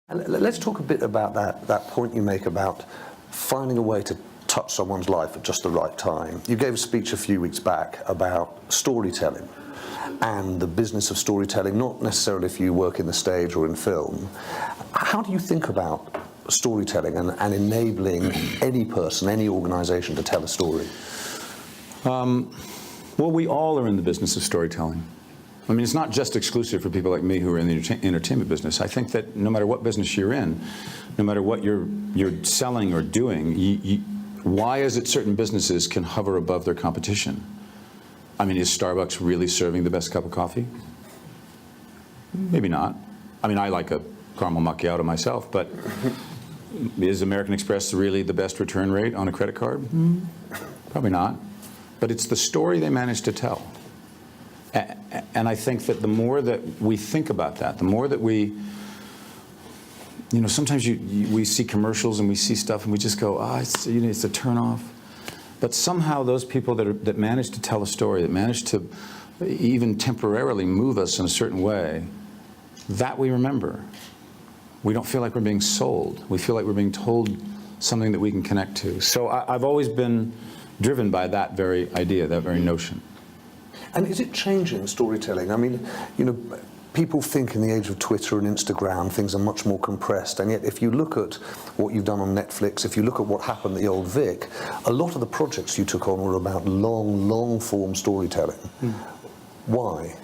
And let's talk a bit about that point you make about finding a way to touch someone's life at just the right time. You gave a speech a few weeks back about storytelling and the business of storytelling, not necessarily if you work in the stage or in film. How do you think about storytelling and enabling any person, any organization to tell a story? Well, we all are in the business of storytelling. I mean, it's not just exclusive for people like me who are in the entertainment business. I think that no matter what business you're in, no matter what you're selling or doing, why is it certain businesses can hover above their competition? I mean, is Starbucks really serving the best cup of coffee? Maybe not. I mean, I like a caramel macchiato myself, but is American Express really the best return rate on a credit card? Probably not. But it's the story they manage to tell. And I think that the more that we think about that, the more that we, you know, sometimes we see commercials and we see stuff and we just go, it's, you know, it's a turnoff. But somehow those people that manage to tell a story, that manage to even temporarily move us in a certain way, that we remember. We don't feel like we're being sold. We feel like we're being told something that we can connect to. So I've always been driven by that very idea, that very notion. And is it changing storytelling? I mean, you know, people think in the age of Twitter and Instagram, things are much more compressed. And yet, if you look at what you've done on Netflix, if you look at what happened at the Old Vic, a lot of the projects you took on were about long form storytelling. Why?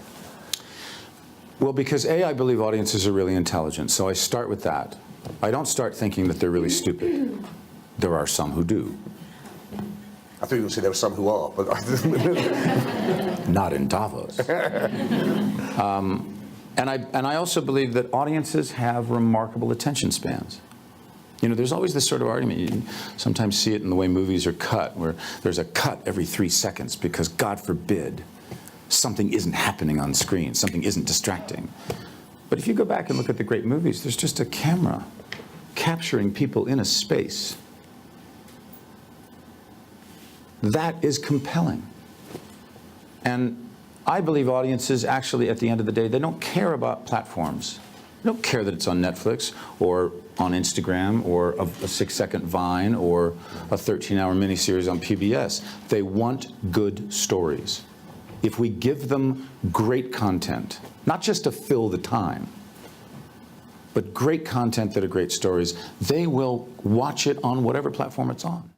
Well, because I believe audiences are really intelligent, so I start with that. I don't start thinking that they're really stupid. There are some who do. I thought you were going to say there were some who are, but not in Davos. And I also believe that audiences have remarkable attention spans. You know, there's always this sort of argument, you sometimes see it in the way movies are cut, where there's a cut every 3 seconds because, God forbid, something isn't happening on screen, something isn't distracting. But if you go back and look at the great movies, there's just a camera capturing people in a space. That is compelling. And I believe audiences actually, at the end of the day, they don't care about platforms. They don't care that it's on Netflix or on Instagram or a 6-second Vine or a 13-hour miniseries on PBS. They want good stories. If we give them great content, not just to fill the time, but great content that are great stories, they will watch it on whatever platform it's on.